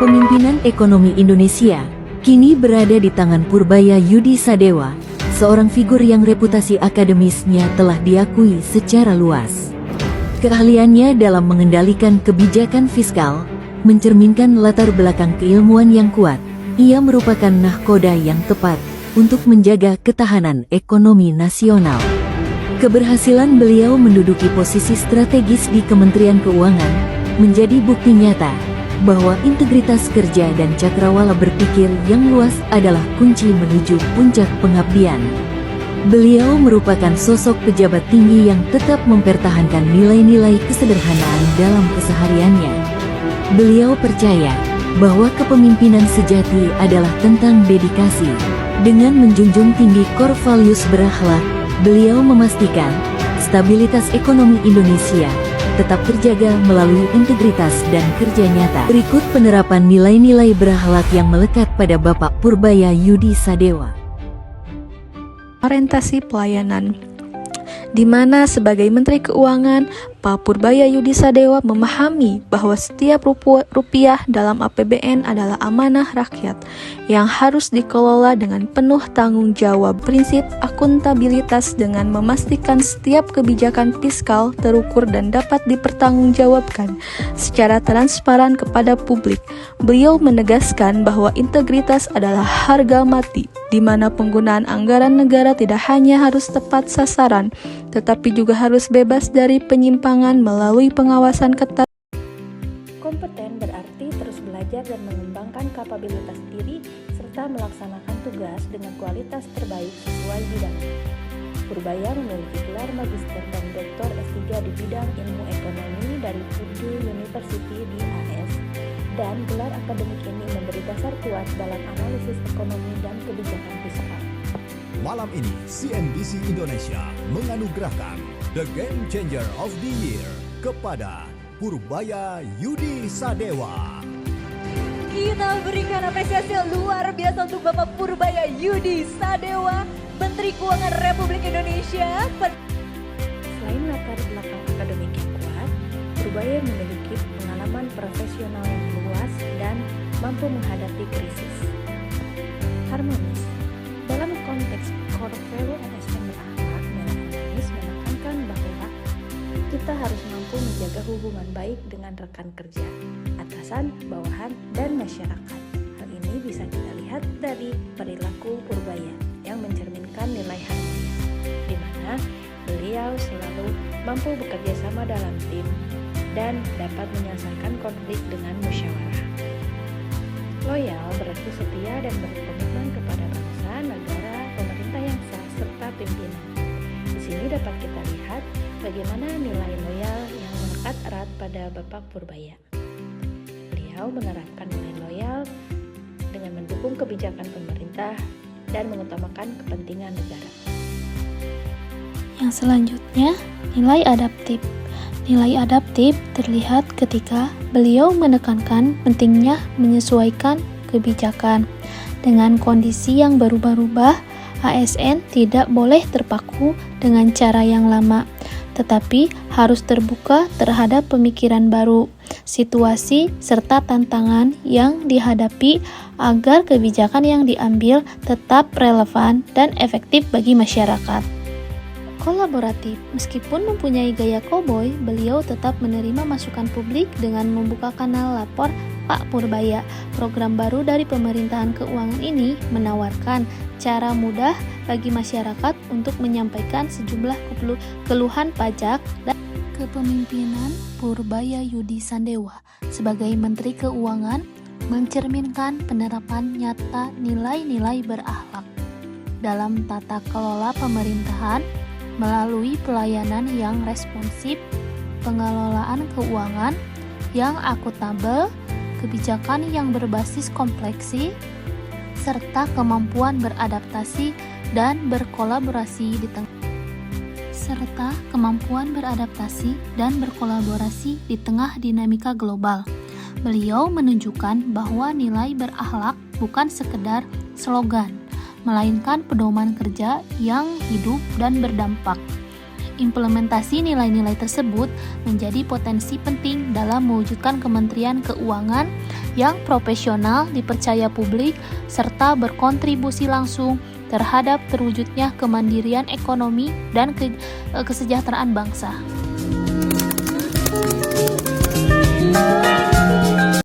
Kepemimpinan ekonomi Indonesia kini berada di tangan Purbaya Yudi Sadewa, seorang figur yang reputasi akademisnya telah diakui secara luas. Keahliannya dalam mengendalikan kebijakan fiskal mencerminkan latar belakang keilmuan yang kuat. Ia merupakan nahkoda yang tepat untuk menjaga ketahanan ekonomi nasional. Keberhasilan beliau menduduki posisi strategis di Kementerian Keuangan menjadi bukti nyata bahwa integritas kerja dan cakrawala berpikir yang luas adalah kunci menuju puncak pengabdian. Beliau merupakan sosok pejabat tinggi yang tetap mempertahankan nilai-nilai kesederhanaan dalam kesehariannya. Beliau percaya bahwa kepemimpinan sejati adalah tentang dedikasi. Dengan menjunjung tinggi core values berakhlak, beliau memastikan stabilitas ekonomi Indonesia tetap terjaga melalui integritas dan kerja nyata. Berikut penerapan nilai-nilai berakhlak yang melekat pada Bapak Purbaya Yudi Sadewa. Orientasi pelayanan, di mana sebagai Menteri Keuangan, Pak Purbaya Yudi Sadewa memahami bahwa setiap rupiah dalam APBN adalah amanah rakyat yang harus dikelola dengan penuh tanggung jawab. Prinsip akuntabilitas dengan memastikan setiap kebijakan fiskal terukur dan dapat dipertanggungjawabkan secara transparan kepada publik. Beliau menegaskan bahwa integritas adalah harga mati, di mana penggunaan anggaran negara tidak hanya harus tepat sasaran, tetapi juga harus bebas dari penyimpangan melalui pengawasan ketat. Kompeten berarti terus belajar dan mengembangkan kapabilitas diri serta melaksanakan tugas dengan kualitas terbaik sesuai bidangnya. Purbaya memiliki gelar magister dan doktor S3 di bidang ilmu ekonomi dari Purdue University di AS, dan gelar akademik ini memberi dasar kuat dalam analisis ekonomi dan kebijakan fiskal. Malam ini CNBC Indonesia menganugerahkan The Game Changer of the Year kepada Purbaya Yudi Sadewa. Kita berikan apresiasi luar biasa untuk Bapak Purbaya Yudi Sadewa, Menteri Keuangan Republik Indonesia. Selain latar belakang akademik yang kuat, Purbaya memiliki pengalaman profesional yang luas dan mampu menghadapi krisis. Harmonis. Dalam konteks core value ASN berakhlak dan harmonis menekankan bahwa kita harus mampu menjaga hubungan baik dengan rekan kerja, atasan, bawahan, dan masyarakat. Hal ini bisa kita lihat dari perilaku Purbaya yang mencerminkan nilai harmonis, di mana beliau selalu mampu bekerja sama dalam tim dan dapat menyelesaikan konflik dengan musyawarah. Loyal berarti setia dan berkomitmen kepada bangsa, negara, pemerintah yang sah, serta pimpinan. Di sini dapat kita lihat bagaimana nilai loyal yang melekat erat pada Bapak Purbaya. Beliau menerapkan nilai loyal dengan mendukung kebijakan pemerintah dan mengutamakan kepentingan negara. Yang selanjutnya, nilai adaptif. Nilai adaptif terlihat ketika beliau menekankan pentingnya menyesuaikan kebijakan dengan kondisi yang berubah-ubah. ASN tidak boleh terpaku dengan cara yang lama, tetapi harus terbuka terhadap pemikiran baru, situasi, serta tantangan yang dihadapi agar kebijakan yang diambil tetap relevan dan efektif bagi masyarakat. Kolaboratif. Meskipun mempunyai gaya koboi, beliau tetap menerima masukan publik dengan membuka kanal lapor Pak Purbaya. Program baru dari pemerintahan keuangan ini menawarkan cara mudah bagi masyarakat untuk menyampaikan sejumlah keluhan pajak dan kepemimpinan Purbaya Yudi Sadewa sebagai Menteri Keuangan mencerminkan penerapan nyata nilai-nilai berakhlak dalam tata kelola pemerintahan melalui pelayanan yang responsif, pengelolaan keuangan yang akuntabel, kebijakan yang berbasis kompleksi, serta kemampuan beradaptasi dan berkolaborasi di tengah dinamika global. Beliau menunjukkan bahwa nilai berakhlak bukan sekedar slogan, melainkan pedoman kerja yang hidup dan berdampak. Implementasi nilai-nilai tersebut menjadi potensi penting dalam mewujudkan Kementerian Keuangan yang profesional, dipercaya publik, serta berkontribusi langsung terhadap terwujudnya kemandirian ekonomi dan kesejahteraan bangsa.